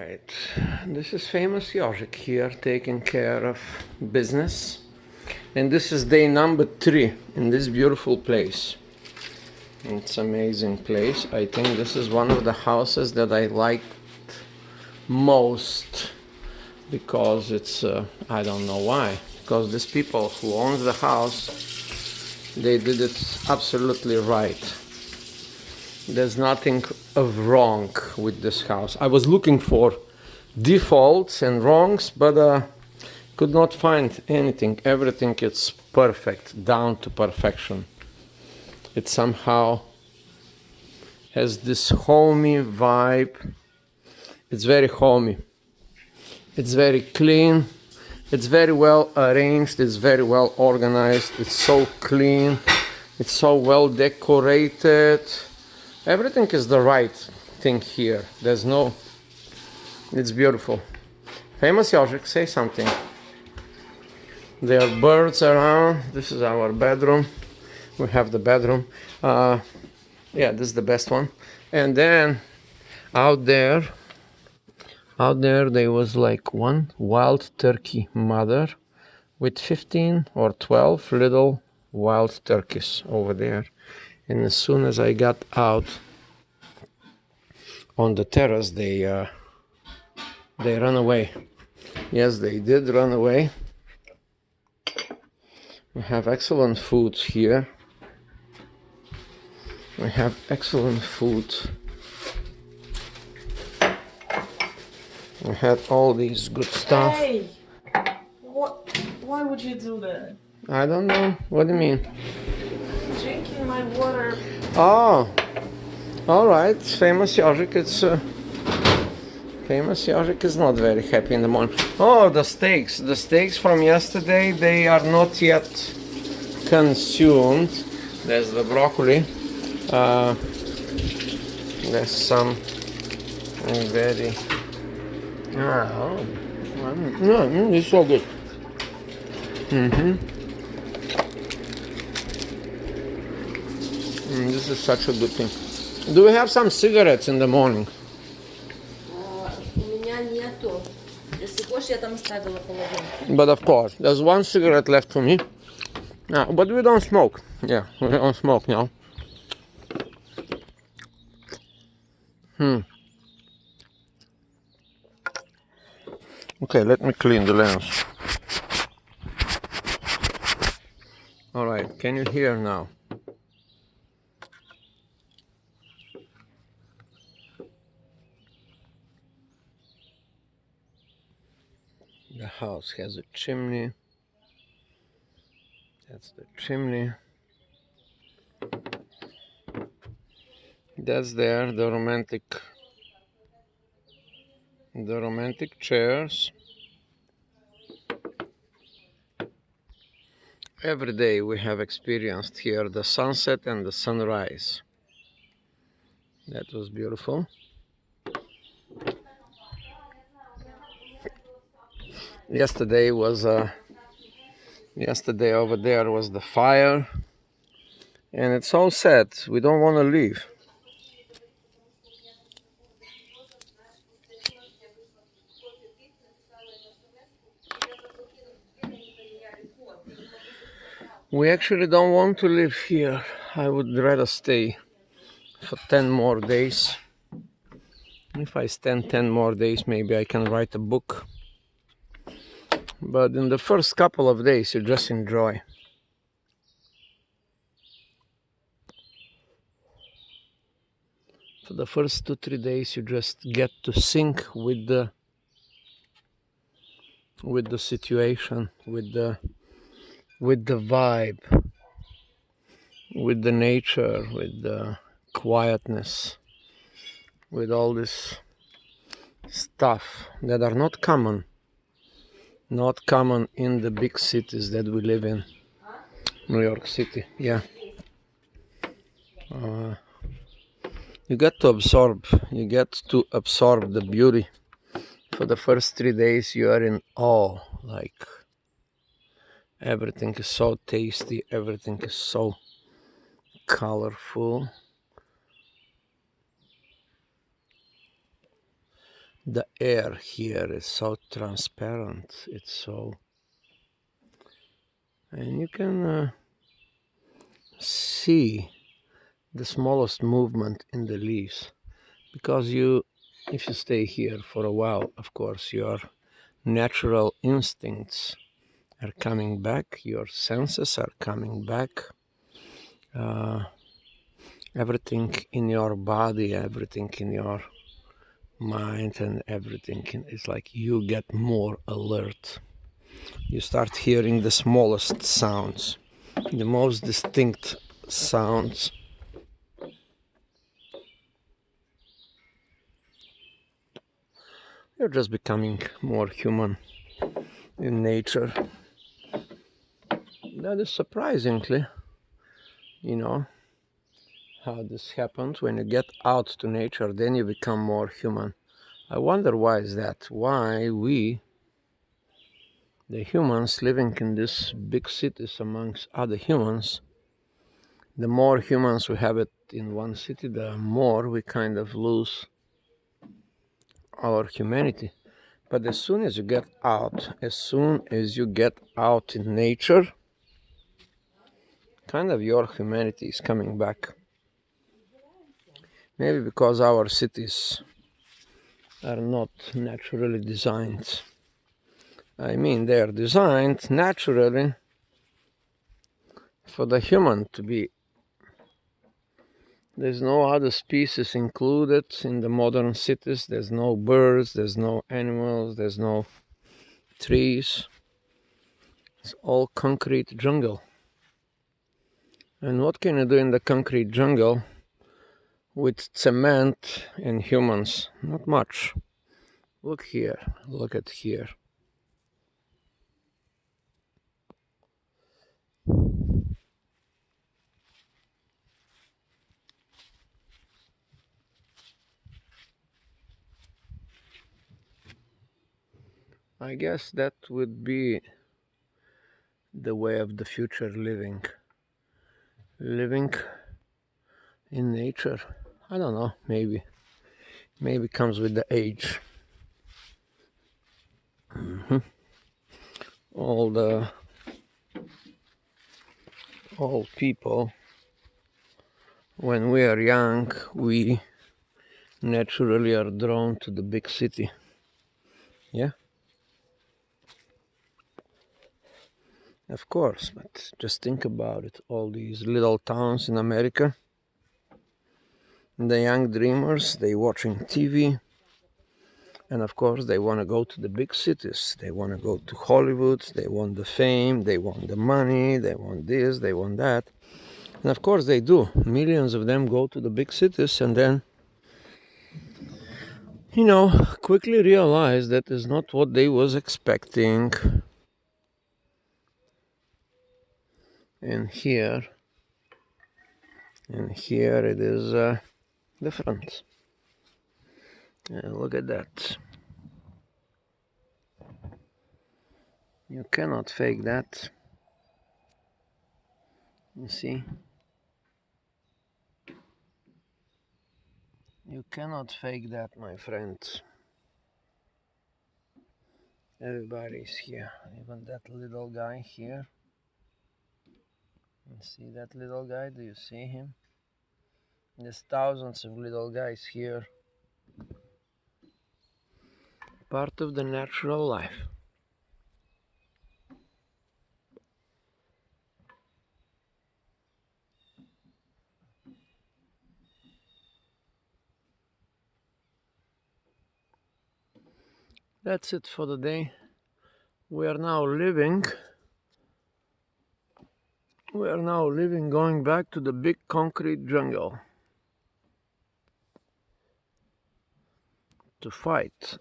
Alright, this is famous IOJIK here taking care of business, and this is day number 3 in this beautiful place. It's an amazing place. I think this is one of the houses that I like most because it's I don't know why, because these people who owns the house, they did it absolutely right. There's nothing of wrong with this house. I was looking for defaults and wrongs, but could not find anything. Everything is perfect, down to perfection. It somehow has this homey vibe. It's very homey. It's very clean. It's very well arranged. It's very well organized. It's so clean. It's so well decorated. Everything is the right thing here. There's no... It's beautiful. Famous IOJIK, say something. There are birds around. This is our bedroom. We have the bedroom. Yeah, this is the best one. And then out there there was like one wild turkey mother with 15 or 12 little wild turkeys over there. And as soon as I got out on the terrace, they ran away. Yes, they did run away. We have excellent food here. We have excellent food. We had all these good stuff. Hey! What? Why would you do that? I don't know. What do you mean? Drinking my water. Oh, all right. Famous IOJIK. It's famous IOJIK is not very happy in the morning. Oh, the steaks. The steaks from yesterday, they are not yet consumed. There's the broccoli. There's some very... no, it's so good. This is such a good thing. Do we have some cigarettes in the morning? But of course, there's one cigarette left for me. But we don't smoke. Yeah, we don't smoke now. Okay, let me clean the lens. All right, can you hear now? The house has a chimney. That's the chimney. That's there, the romantic chairs. Every day we have experienced here the sunset and the sunrise. That was beautiful. Yesterday over there was the fire, and it's so sad. We don't want to leave. We actually don't want to live here. I would rather stay for 10 more days. If I stand 10 more days, maybe I can write a book. But in the first couple of days, you just enjoy. For the first 2-3 days, you just get to sync with the situation, with the vibe, with the nature, with the quietness, with all this stuff that are not common in the big cities that we live in. New York City, yeah. You get to absorb the beauty. For the first 3 days you are in awe, like everything is so tasty, everything is so colorful. The air here is so transparent, it's so, and you can see the smallest movement in the leaves, because if you stay here for a while, of course your natural instincts are coming back, your senses are coming back, everything in your body, everything in your mind, and everything is like you get more alert. You start hearing the smallest sounds, the most distinct sounds. You're just becoming more human in nature. That is surprisingly, how this happens. When you get out to nature, then you become more human. I wonder why is that? Why we, the humans living in these big cities amongst other humans, the more humans we have it in one city, the more we kind of lose our humanity. But as soon as you get out, in nature, kind of your humanity is coming back. Maybe because our cities are not naturally designed. I mean, they are designed naturally for the human to be. There's no other species included in the modern cities. There's no birds, there's no animals, there's no trees. It's all concrete jungle. And what can you do in the concrete jungle with cement and humans? Not much. Look here, look at here. I guess that would be the way of the future living. Living in nature. I don't know, maybe comes with the age. All the old people, when we are young, we naturally are drawn to the big city. Yeah, of course, but just think about it. All these little towns in America, the young dreamers, they watching TV, and of course they want to go to the big cities. They want to go to Hollywood, they want the fame, they want the money, they want this, they want that. And of course they do. Millions of them go to the big cities and then, quickly realize that is not what they was expecting. And here it is different. Look at that. You cannot fake that. You see? You cannot fake that, my friends. Everybody's here. Even that little guy here. You see that little guy? Do you see him? There's thousands of little guys here. Part of the natural life. That's it for the day. We are now living, going back to the big concrete jungle to fight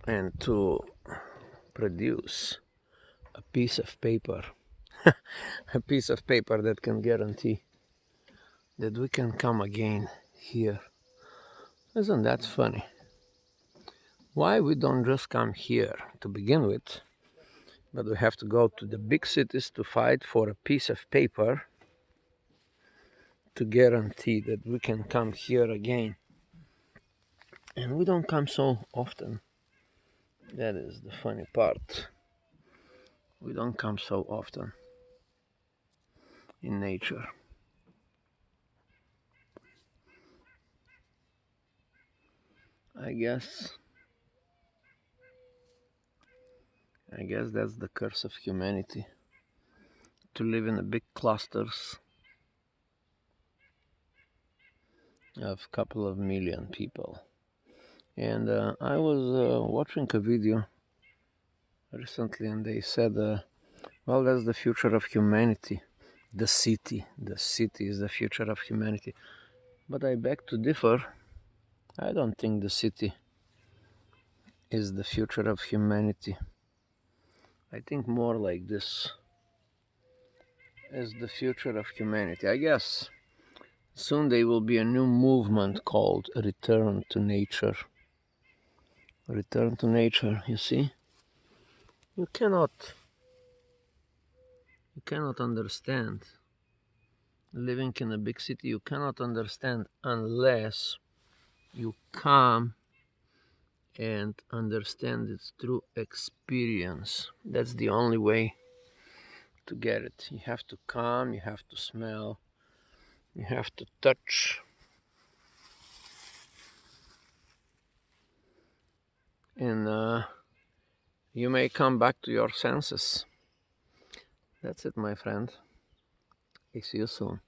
and to produce a piece of paper, a piece of paper that can guarantee that we can come again here. Isn't that funny? Why we don't just come here to begin with, but we have to go to the big cities to fight for a piece of paper to guarantee that we can come here again. And we don't come so often. That is the funny part. We don't come so often in nature. I guess that's the curse of humanity. To live in the big clusters of a couple of million people. And I was watching a video recently, and they said, well, that's the future of humanity. The city is the future of humanity. But I beg to differ. I don't think the city is the future of humanity. I think more like this is the future of humanity. I guess soon there will be a new movement called Return to Nature. Return to nature, you see? You cannot understand. Living in a big city, you cannot understand unless you come and understand it through experience. That's the only way to get it. You have to come, you have to smell, you have to touch. And you may come back to your senses. That's it, my friend. I see you soon.